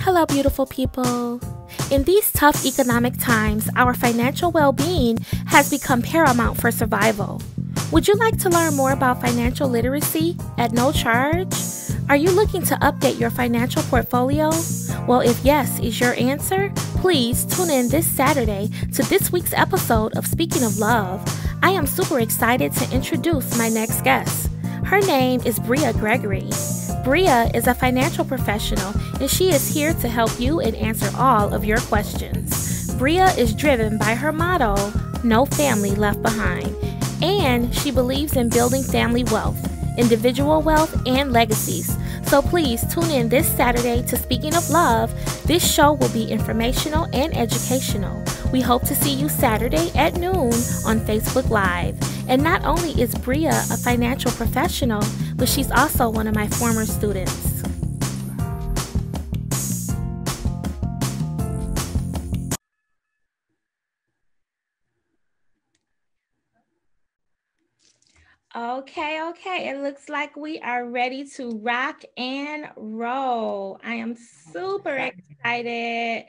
Hello, beautiful people. In these tough economic times, our financial well being has become paramount for survival. Would you like to learn more about financial literacy at no charge? Are you looking to update your financial portfolio? Well, if yes is your answer, please tune in this Saturday to this week's episode of Speaking of Love. I am super excited to introduce my next guest. Her name is Bria Gregory. Bria is a financial professional and she is here to help you and answer all of your questions. Bria is driven by her motto, no family left behind, and she believes in building family wealth, individual wealth, and legacies. So please tune in this Saturday to Speaking of Love. This show will be informational and educational. We hope to see you Saturday at noon on Facebook Live. And not only is Bria a financial professional, but she's also one of my former students. Okay. It looks like we are ready to rock and roll. I am super excited.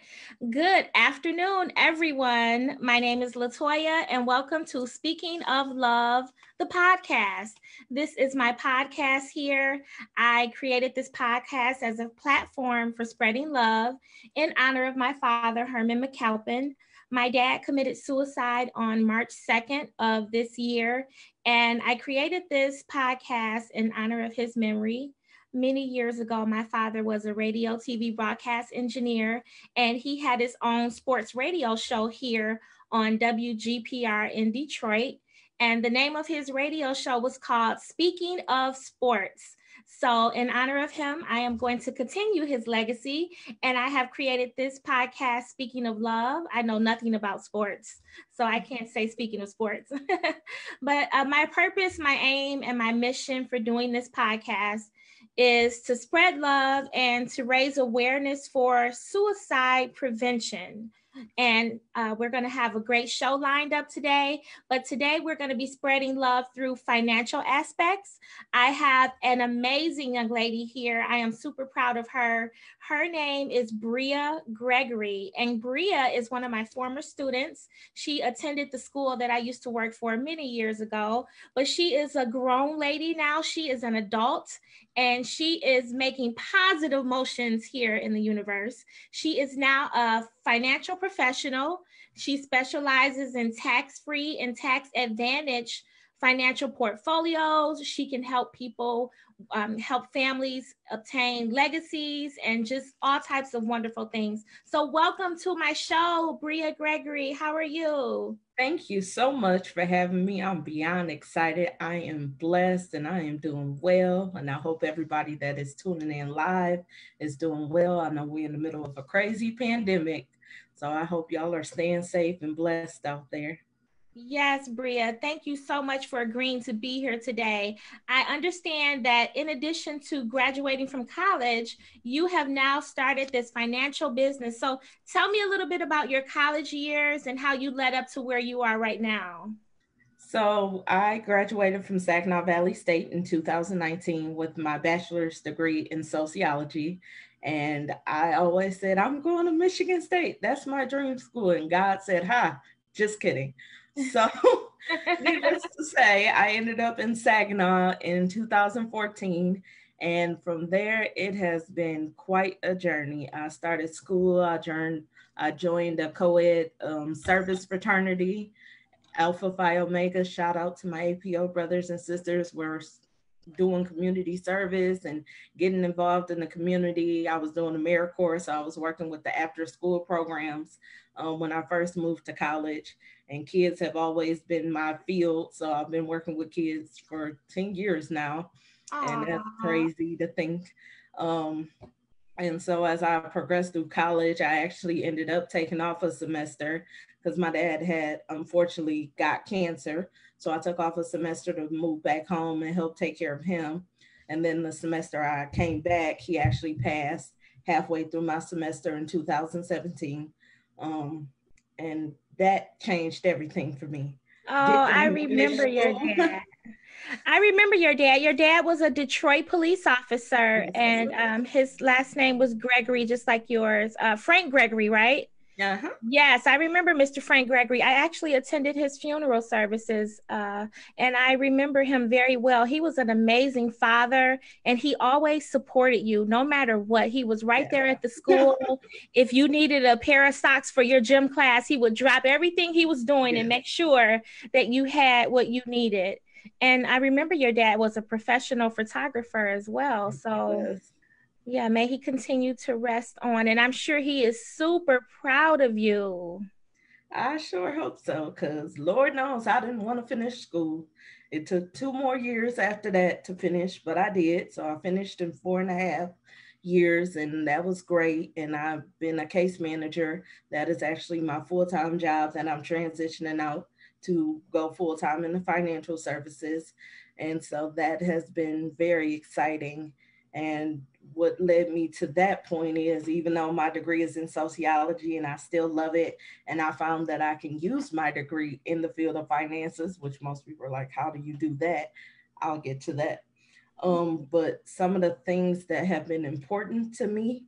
Good afternoon, everyone. My name is Latoya, and welcome to Speaking of Love, the podcast. This is my podcast here. I created this podcast as a platform for spreading love in honor of my father, Herman McAlpin. My dad committed suicide on March 2nd of this year, and I created this podcast in honor of his memory. Many years ago, my father was a radio TV broadcast engineer, and he had his own sports radio show here on WGPR in Detroit. And the name of his radio show was called Speaking of Sports. So, in honor of him, I am going to continue his legacy, and I have created this podcast, Speaking of Love. I know nothing about sports, so I can't say speaking of sports. But my purpose, my aim, and my mission for doing this podcast is to spread love and to raise awareness for suicide prevention. And we're going to have a great show lined up today. But today we're going to be spreading love through financial aspects. I have an amazing young lady here. I am super proud of her. Her name is Bria Gregory, and Bria is one of my former students. She attended the school that I used to work for many years ago, but she is a grown lady now. She is an adult, and she is making positive motions here in the universe. She is now a financial professional. She specializes in tax-free and tax advantage financial portfolios. She can help people, help families obtain legacies and just all types of wonderful things. So welcome to my show, Bria Gregory. How are you? Thank you so much for having me. I'm beyond excited. I am blessed and I am doing well. And I hope everybody that is tuning in live is doing well. I know we're in the middle of a crazy pandemic. So I hope y'all are staying safe and blessed out there. Yes, Bria, thank you so much for agreeing to be here today. I understand that in addition to graduating from college, you have now started this financial business. So tell me a little bit about your college years and how you led up to where you are right now. So I graduated from Saginaw Valley State in 2019 with my bachelor's degree in sociology. And I always said, I'm going to Michigan State. That's my dream school. And God said, ha, just kidding. So, needless to say, I ended up in Saginaw in 2014. And from there, it has been quite a journey. I started school, I joined a co ed service fraternity. Alpha Phi Omega, shout out to my APO brothers and sisters. We're doing community service and getting involved in the community. I was doing AmeriCorps, so I was working with the after school programs when I first moved to college. And kids have always been my field, so I've been working with kids for 10 years now. And that's Aw. crazy to think. Um, and so as I progressed through college, I actually ended up taking off a semester because my dad had unfortunately got cancer. So I took off a semester to move back home and help take care of him. And then the semester I came back, he actually passed halfway through my semester in 2017. Um, and that changed everything for me. Oh, I Didn't finish remember your school. dad. I remember your dad. Your dad was a Detroit police officer, Yes, he and was. his last name was Gregory, just like yours. Frank Gregory, right? Uh-huh. Yes, I remember Mr. Frank Gregory. I actually attended his funeral services, and I remember him very well. He was an amazing father, and he always supported you no matter what. He was right Yeah. there at the school. If you needed a pair of socks for your gym class, he would drop everything he was doing and Yeah. make sure that you had what you needed. And I remember your dad was a professional photographer as well. He So, was. yeah, may he continue to rest on. And I'm sure he is super proud of you. I sure hope so, because Lord knows I didn't want to finish school. It took 2 more years after that to finish, but I did. So I finished in 4.5 years, and that was great. And I've been a case manager. That is actually my full time job that I'm transitioning out to go full time in the financial services. And so that has been very exciting. And what led me to that point is, even though my degree is in sociology and I still love it, and I found that I can use my degree in the field of finances, which most people are like, how do you do that? I'll get to that. But some of the things that have been important to me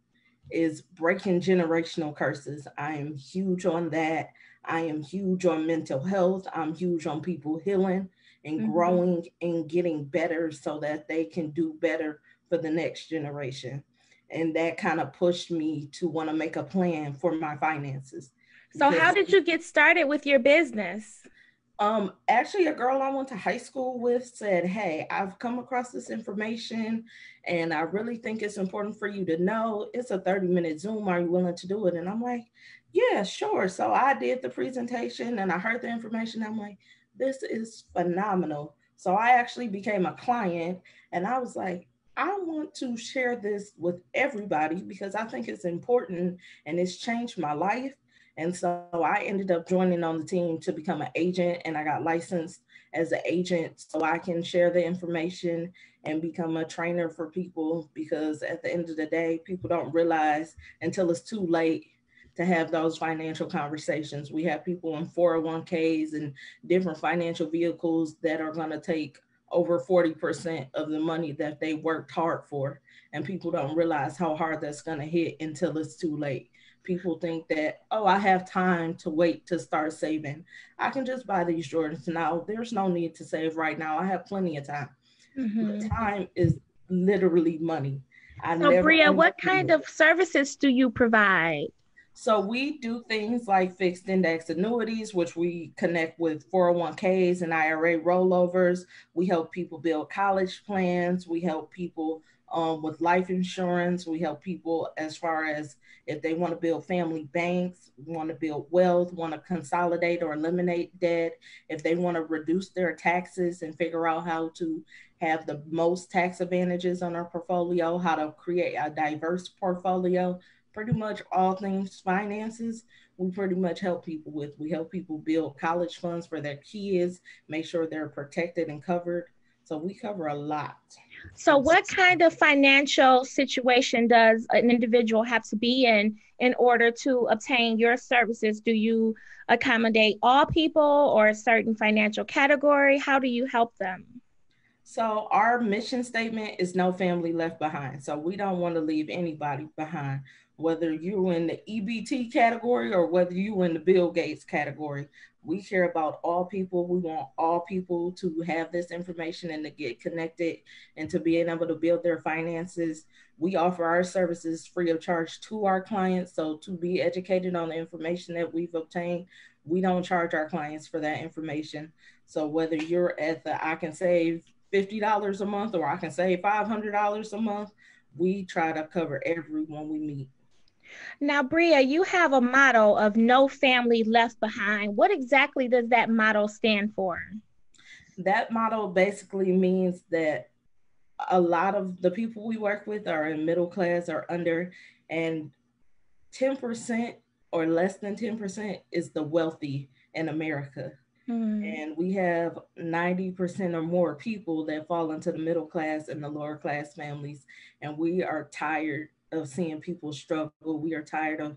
is breaking generational curses. I am huge on that. I am huge on mental health. I'm huge on people healing and Mhm. growing and getting better so that they can do better for the next generation. And that kind of pushed me to want to make a plan for my finances So, how because did you get started with your business? actually, a girl I went to high school with said, "Hey, I've come across this information and I really think it's important for you to know. It's a 30-minute Zoom. Are you willing to do it?" And I'm like, "Yeah, sure." So I did the presentation and I heard the information. I'm like, "This is phenomenal." So I actually became a client and I was like, I want to share this with everybody because I think it's important and it's changed my life. And so I ended up joining on the team to become an agent, and I got licensed as an agent so I can share the information and become a trainer for people, because at the end of the day, people don't realize until it's too late to have those financial conversations. We have people in 401ks and different financial vehicles that are going to take over 40% of the money that they worked hard for. And people don't realize how hard that's going to hit until it's too late. People think that, oh, I have time to wait to start saving. I can just buy these Jordans now. There's no need to save right now. I have plenty of time. But Mhm. time is literally money. I So, never Bria, what kind understood. of services do you provide? So we do things like fixed index annuities, which we connect with 401ks and IRA rollovers. We help people build college plans. We help people with life insurance. We help people as far as if they want to build family banks, want to build wealth, want to consolidate or eliminate debt, if they want to reduce their taxes and figure out how to have the most tax advantages on our portfolio, how to create a diverse portfolio, pretty much all things finances. We pretty much help people with. We help people build college funds for their kids, make sure they're protected and covered. So we cover a lot. So, what kind of financial situation does an individual have to be in order to obtain your services? Do you accommodate all people or a certain financial category? How do you help them? So our mission statement is no family left behind. So we don't want to leave anybody behind, whether you're in the EBT category or whether you're in the Bill Gates category. We care about all people. We want all people to have this information and to get connected and to be able to build their finances. We offer our services free of charge to our clients. So to be educated on the information that we've obtained, we don't charge our clients for that information. So whether you're at the I can save $50 a month or I can save $500 a month, we try to cover everyone we meet. Now, Bria, you have a motto of no family left behind. What exactly does that motto stand for? That model basically means that a lot of the people we work with are in middle class or under, and 10% or less than 10% is the wealthy in America. Hmm. And we have 90% or more people that fall into the middle class and the lower class families. And we are tired of seeing people struggle. We are tired of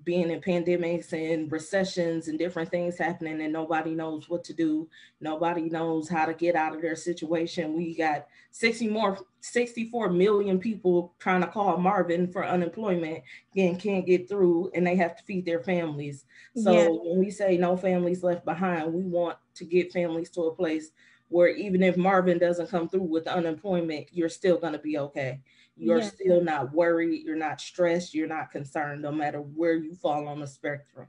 being in pandemics and recessions and different things happening, and nobody knows what to do. Nobody knows how to get out of their situation. We got 64 million people trying to call Marvin for unemployment and can't get through, and they have to feed their families. Yeah, So when we say no families left behind, we want to get families to a place where even if Marvin doesn't come through with unemployment, you're still going to be okay. You're yeah. still not worried, you're not stressed, you're not concerned, no matter where you fall on the spectrum.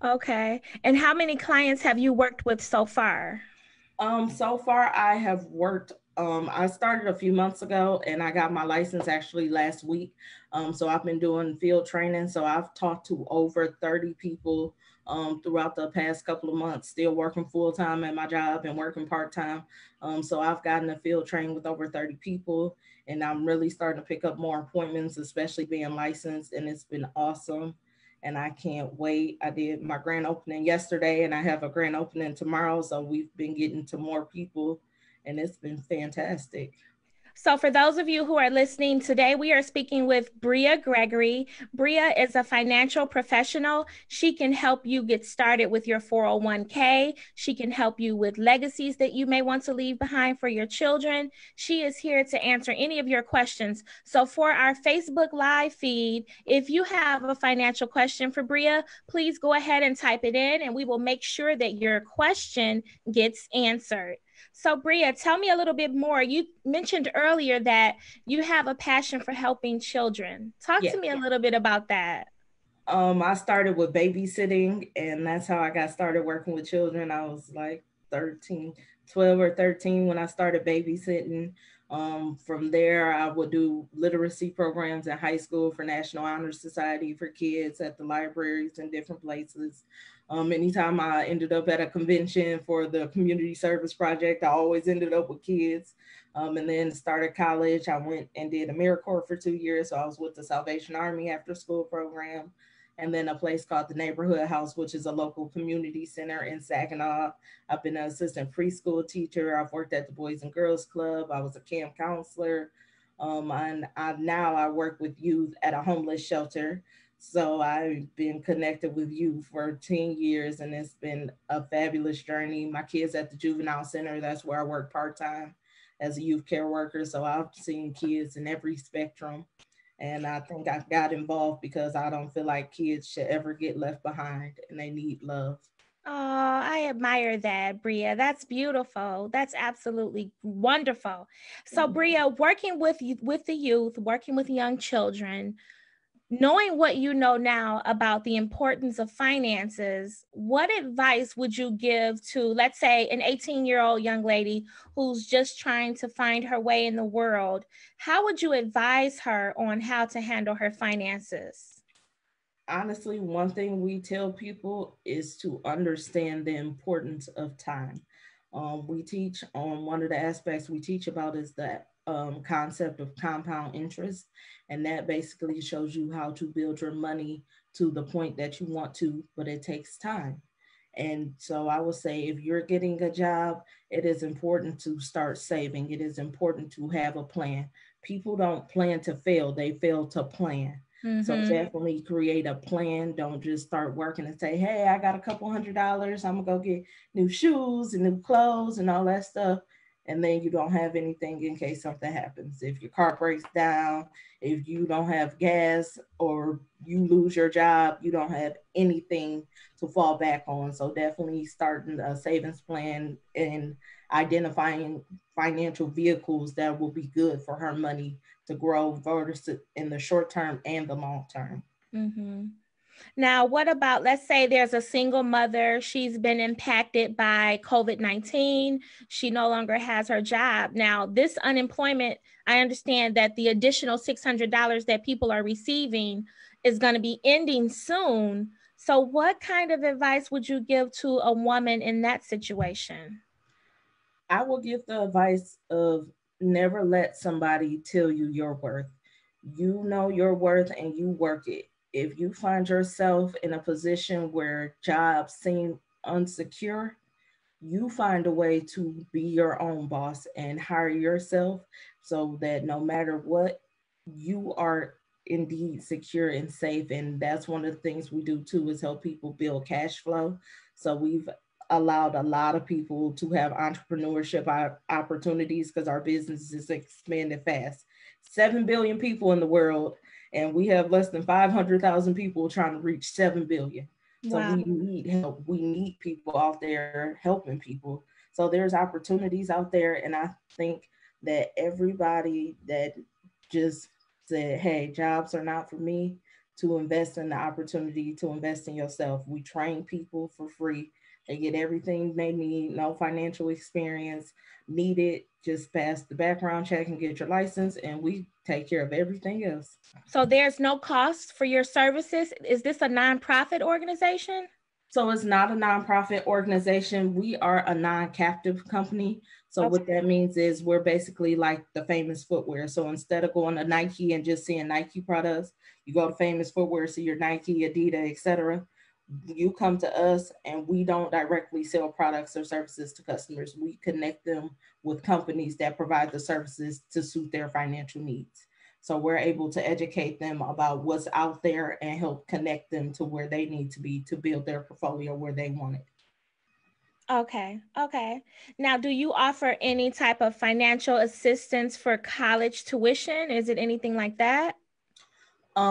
Okay. And how many clients have you worked with so far? So far I have worked. I started a few months ago, and I got my license actually last week. So I've been doing field training. So I've talked to over 30 people throughout the past couple of months. Still working full time at my job and working part time. So I've gotten a field train with over 30 people, and I'm really starting to pick up more appointments, especially being licensed, and it's been awesome, and I can't wait. I did my grand opening yesterday, and I have a grand opening tomorrow. So we've been getting to more people, and it's been fantastic. So, for those of you who are listening today, we are speaking with Bria Gregory. Bria is a financial professional. She can help you get started with your 401k. She can help you with legacies that you may want to leave behind for your children. She is here to answer any of your questions. So, for our Facebook Live feed, if you have a financial question for Bria, please go ahead and type it in, and we will make sure that your question gets answered. So, Bria, tell me a little bit more. You mentioned earlier that you have a passion for helping children. Talk Yeah. to me a little bit about that. I started with babysitting, and that's how I got started working with children. I was like 13, 12 or 13 when I started babysitting. From there, I would do literacy programs in high school for National Honor Society for kids at the libraries and different places. Anytime I ended up at a convention for the community service project, I always ended up with kids. And then started college. I went and did AmeriCorps for 2 years. So I was with the Salvation Army after school program, and then a place called the Neighborhood House, which is a local community center in Saginaw. I've been an assistant preschool teacher. I've worked at the Boys and Girls Club. I was a camp counselor. And now I work with youth at a homeless shelter. So I've been connected with youth for 10 years, and it's been a fabulous journey. My kids at the juvenile center, that's where I work part time as a youth care worker. So I've seen kids in every spectrum, and I think I got involved because I don't feel like kids should ever get left behind, and they need love. Oh, I admire that, Bria. That's beautiful. That's absolutely wonderful. So, Bria, working with the youth, working with young children, knowing what you know now about the importance of finances, what advice would you give to, let's say, an 18-year-old young lady who's just trying to find her way in the world? How would you advise her on how to handle her finances? Honestly, one thing we tell people is to understand the importance of time. We teach on one of the aspects we teach about is the concept of compound interest, and that basically shows you how to build your money to the point that you want to, but it takes time. And so I would say if you're getting a job, it is important to start saving. It is important to have a plan. People don't plan to fail, they fail to plan. So Mm-hmm. definitely create a plan. Don't just start working and say, "Hey, I got a couple $100. I'm gonna go get new shoes and new clothes and all that stuff." And then you don't have anything in case something happens. If your car breaks down, if you don't have gas, or you lose your job, you don't have anything to fall back on. So definitely starting a savings plan and identifying financial vehicles that will be good for her money to grow both in the short term and the long term. Mm-hmm. Now, what about, let's say there's a single mother, she's been impacted by COVID-19, she no longer has her job. Now, this unemployment, I understand that the additional $600 that people are receiving is going to be ending soon. So, what kind of advice would you give to a woman in that situation? I will give the advice of never let somebody tell you your worth. You know your worth and you work it. If you find yourself in a position where jobs seem unsecure, you find a way to be your own boss and hire yourself so that no matter what, you are indeed secure and safe. And that's one of the things we do too, is help people build cash flow. So we've allowed a lot of people to have entrepreneurship opportunities because our business is expanding fast. 7 billion people in the world, and we have less than 500,000 people trying to reach 7 billion. So Wow. we need help. We need people out there helping people. So there's opportunities out there. And I think that everybody that just said, hey, jobs are not for me, to invest in the opportunity to invest in yourself. We train people for free. They get everything they need, no financial experience needed. Just pass the background check and get your license, and we take care of everything else. So there's no cost for your services. Is this a nonprofit organization? So it's not a nonprofit organization. We are a non-captive company. So what Okay. that means is we're basically like the Famous Footwear. So instead of going to Nike and just seeing Nike products, you go to Famous Footwear, see your Nike, Adidas, etc. You come to us, and we don't directly sell products or services to customers. We connect them with companies that provide the services to suit their financial needs. So we're able to educate them about what's out there and help connect them to where they need to be to build their portfolio where they want it. Okay. Okay. Now, do you offer any type of financial assistance for college tuition? Is it anything like that?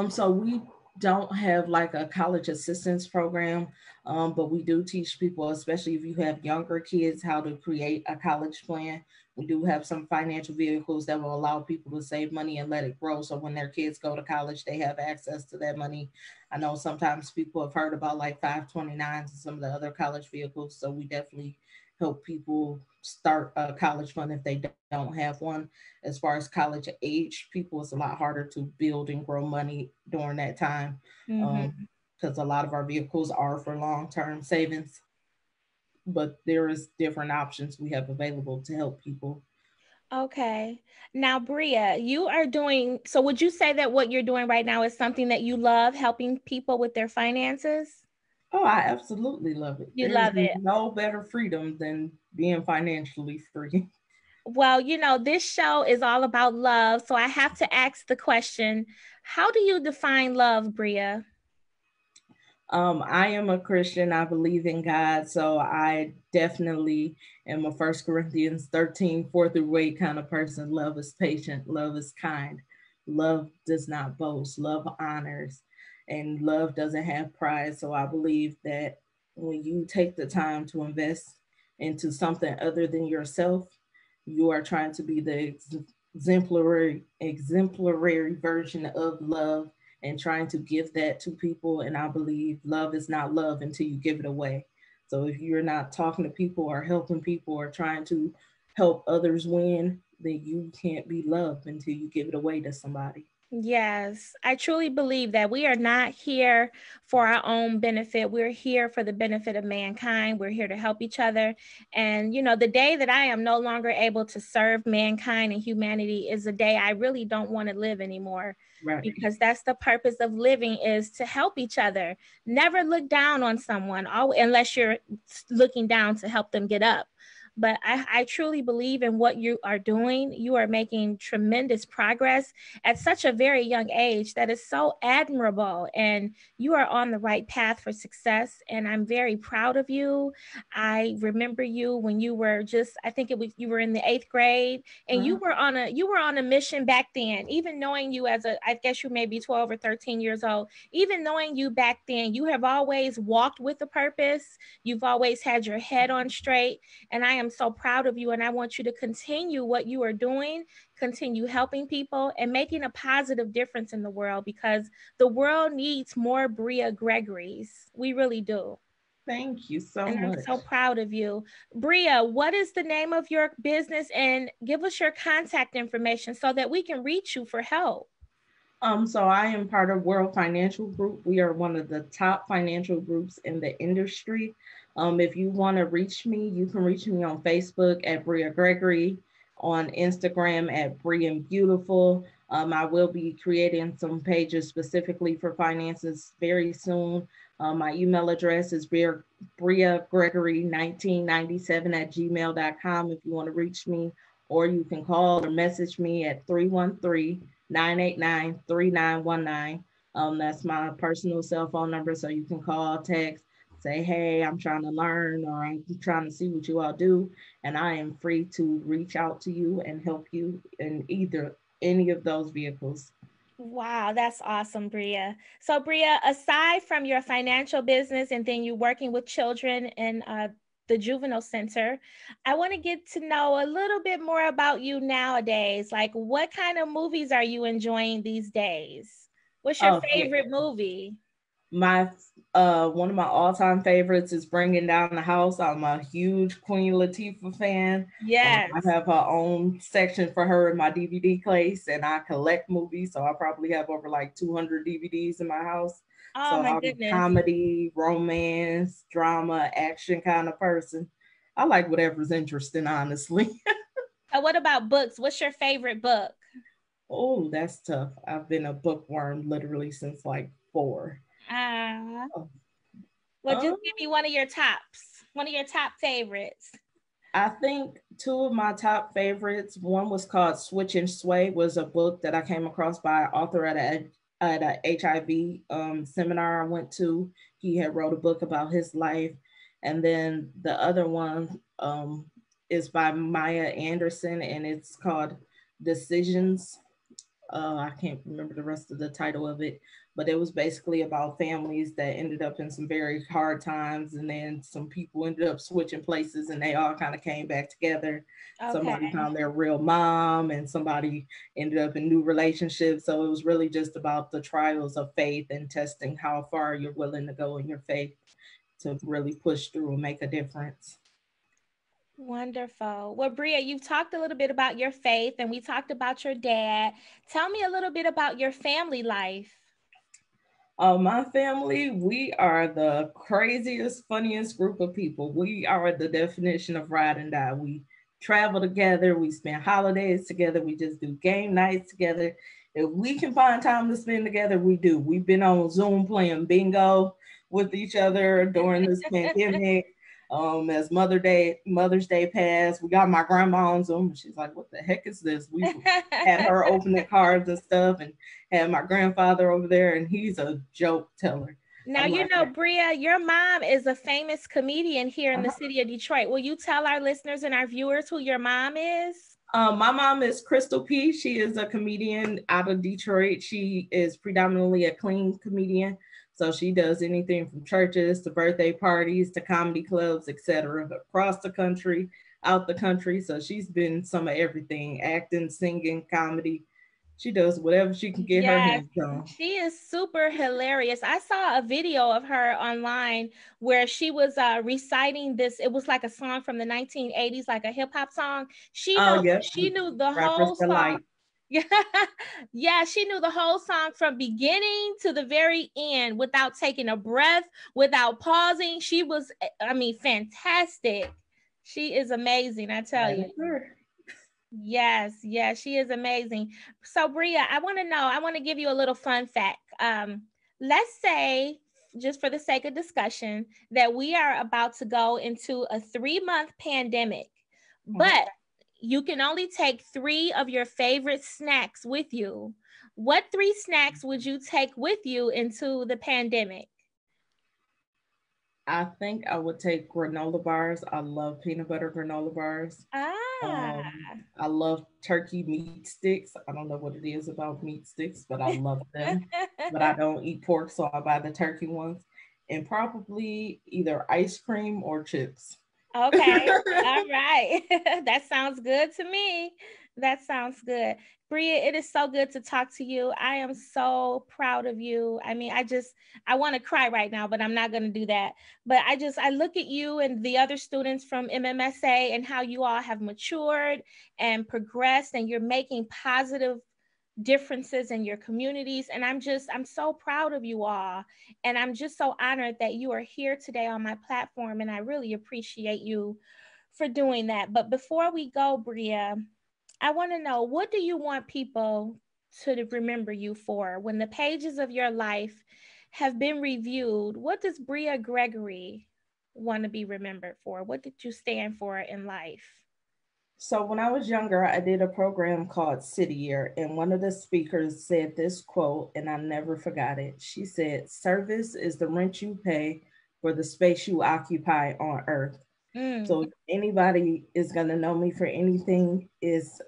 So we don't have like a college assistance program, but we do teach people, especially if you have younger kids, how to create a college plan. We do have some financial vehicles that will allow people to save money and let it grow. So when their kids go to college, they have access to that money. I know sometimes people have heard about like 529s and some of the other college vehicles. So we definitely help people start a college fund if they don't have one. As far as college age people, it's a lot harder to build and grow money during that time, Mm-hmm. because a lot of our vehicles are for long-term savings, but there is different options we have available to help people. Okay. Now, Bria, you are doing, so would you say that what you're doing right now is something that you love, helping people with their finances? Oh, I absolutely love it. You There's love it. no better freedom than being financially free. Well, this show is all about love. So I have to ask the question, how do you define love, Bria? I am a Christian. I believe in God. So I definitely am a First Corinthians 13, 4 through 8 kind of person. Love is patient. Love is kind. Love does not boast. Love honors. And love doesn't have pride. So I believe that when you take the time to invest into something other than yourself, you are trying to be the exemplary version of love, and trying to give that to people. And I believe love is not love until you give it away. So if you're not talking to people or helping people or trying to help others win, then you can't be loved until you give it away to somebody. Yes, I truly believe that we are not here for our own benefit. We're here for the benefit of mankind. We're here to help each other. And, the day that I am no longer able to serve mankind and humanity is a day I really don't want to live anymore, Right. because that's the purpose of living, is to help each other. Never look down on someone, unless you're looking down to help them get up. But I truly believe in what you are doing. You are making tremendous progress at such a very young age. That is so admirable. And you are on the right path for success. And I'm very proud of you. I remember you when you were I think you were in the 8th grade, and Uh-huh. you were on a mission back then. Even knowing you I guess you may be 12 or 13 years old, even knowing you back then, you have always walked with a purpose. You've always had your head on straight. And I am so proud of you. And I want you to continue what you are doing, continue helping people and making a positive difference in the world, because the world needs more Bria Gregories. We really do. Thank you so And I'm much. so proud of you. Bria, what is the name of your business? And give us your contact information so that we can reach you for help. So I am part of World Financial Group. We are one of the top financial groups in the industry. If you want to reach me, you can reach me on Facebook at Bria Gregory, on Instagram at Bria Beautiful. I will be creating some pages specifically for finances very soon. My email address is Bria Gregory 1997 at gmail.com if you want to reach me, or you can call or message me at 313 989-3919. That's my personal cell phone number. So you can call, text, say, hey, I'm trying to learn or I'm trying to see what you all do. And I am free to reach out to you and help you in either any of those vehicles. Wow, that's awesome, Bria. So, Bria, aside from your financial business and then you working with children in the juvenile center, I want to get to know a little bit more about you nowadays. Like, what kind of movies are you enjoying these days? What's your Oh, yeah. favorite movie? My one of my all-time favorites is Bringing Down the House. I'm a huge Queen Latifah fan. I Yes. have her own section for her in my DVD case, and I collect movies, so I probably have over like 200 DVDs in my house. Oh, So my I'm a goodness. comedy, romance, drama, action kind of person. I like whatever's interesting, honestly. What about books? What's your favorite book? Oh, that's tough. I've been a bookworm literally since like 4. Uh, Oh, well, just Um, give me one of your tops, one of your top favorites. I think two of my top favorites. One was called Switch and Sway. Was a book that I came across by an author at a HIV seminar I went to. He had wrote a book about his life, and then the other one is by Maya Anderson, and it's called Decisions. I can't remember the rest of the title of it, but it was basically about families that ended up in some very hard times, and then some people ended up switching places, and they all kind of came back together. Somebody Okay. found their real mom, and somebody ended up in new relationships. So it was really just about the trials of faith and testing how far you're willing to go in your faith to really push through and make a difference. Wonderful. Well, Bria, you've talked a little bit about your faith and we talked about your dad. Tell me a little bit about your family life. My family, we are the craziest, funniest group of people. We are the definition of ride and die. We travel together, we spend holidays together, we just do game nights together. If we can find time to spend together, we do. We've been on Zoom playing bingo with each other during this pandemic. As Mother's Day passed, we got my grandma on Zoom. And she's like, "What the heck is this?" We had her opening cards and stuff, and had my grandfather over there, and he's a joke teller. Now, I'm like, Bria, your mom is a famous comedian here in the uh-huh. city of Detroit. Will you tell our listeners and our viewers who your mom is? My mom is Crystal P. She is a comedian out of Detroit. She is predominantly a clean comedian. So she does anything from churches to birthday parties to comedy clubs, etc., across the country, out the country. So she's been some of everything: acting, singing, comedy. She does whatever she can get her Yes, hands on. she is super hilarious. I saw a video of her online where she was reciting this. It was like a song from the 1980s, like a hip hop song. Oh, yep. She knew the Rappers whole song. Delight. Yeah, yeah, she knew the whole song from beginning to the very end without taking a breath, without pausing. She was, I mean, fantastic. She is amazing, I tell That you. is her. Yes, yes, she is amazing. So, Bria, I want to know, I want to give you a little fun fact. Let's say, just for the sake of discussion, that we are about to go into a 3-month pandemic, Mhm. but you can only take 3 of your favorite snacks with you. What 3 snacks would you take with you into the pandemic? I think I would take granola bars. I love peanut butter granola bars. Ah. Um, I love turkey meat sticks. I don't know what it is about meat sticks, but I love them. But I don't eat pork, so I buy the turkey ones. And probably either ice cream or chips. Okay. All right. That sounds good to me. That sounds good. Bria, it is so good to talk to you. I am so proud of you. I mean, I want to cry right now, but I'm not going to do that. But I look at you and the other students from MMSA and how you all have matured and progressed, and you're making positive differences in your communities. And I'm so proud of you all. And I'm just so honored that you are here today on my platform. And I really appreciate you for doing that. But before we go, Bria, I want to know, what do you want people to remember you for when the pages of your life have been reviewed? What does Bria Gregory want to be remembered for? What did you stand for in life? So when I was younger, I did a program called City Year, and one of the speakers said this quote, and I never forgot it. She said, "Service is the rent you pay for the space you occupy on earth." Mm, So if anybody is going to know me for anything, is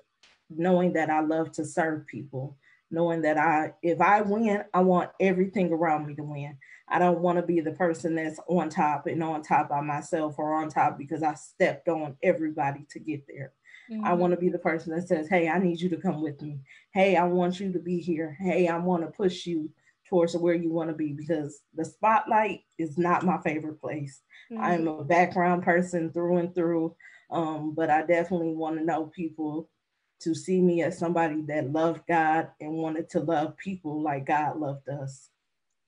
knowing that I love to serve people, knowing that if I win, I want everything around me to win. I don't want to be the person that's on top and on top by myself, or on top because I stepped on everybody to get there. I mhm, want to be the person that says, "Hey, I need you to come with me. Hey, I want you to be here. Hey, I want to push you towards where you want to be," because the spotlight is not my favorite place. I'm mhm. a background person through and through, but I definitely want to know people to see me as somebody that loved God and wanted to love people like God loved us.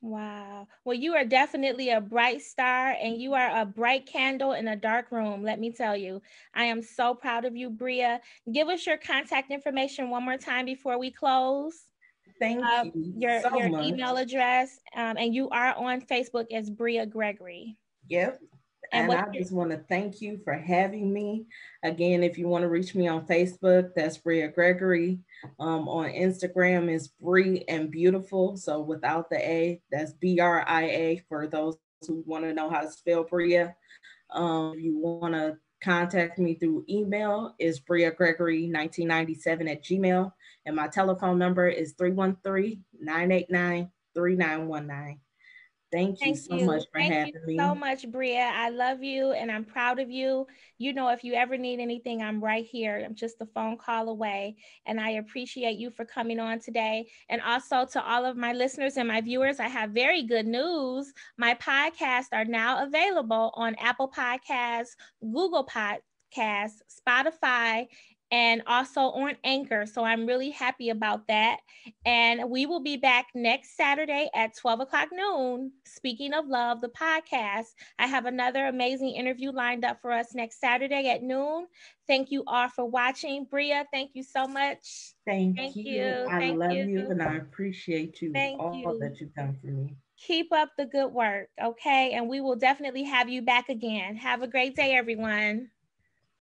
Wow. Well, you are definitely a bright star and you are a bright candle in a dark room. Let me tell you, I am so proud of you, Bria. Give us your contact information one more time before we close. Thank you so Your much. email address, and you are on Facebook as Bria Gregory. Yep. And And what's I your just want to thank you for having me. Again, if you want to reach me on Facebook, that's Bria Gregory. On Instagram is Brie and Beautiful. So without the A, that's Bria for those who want to know how to spell Bria. If you want to contact me through email, is Bria Gregory 1997 at Gmail. And my telephone number is 313-989-3919. Thank you Thank so you. much for Thank you having so me. much, Bria. I love you and I'm proud of you. You know, if you ever need anything, I'm right here. I'm just a phone call away. And I appreciate you for coming on today. And also to all of my listeners and my viewers, I have very good news. My podcasts are now available on Apple Podcasts, Google Podcasts, Spotify, and also on Anchor. So I'm really happy about that. And we will be back next Saturday at 12 o'clock noon. Speaking of Love, the podcast. I have another amazing interview lined up for us next Saturday at noon. Thank you all for watching. Bria, thank you so much. Thank Thank you. you. I Thank love you. you and I appreciate you Thank all that you. you've done for me. Keep up the good work, okay? And we will definitely have you back again. Have a great day, everyone.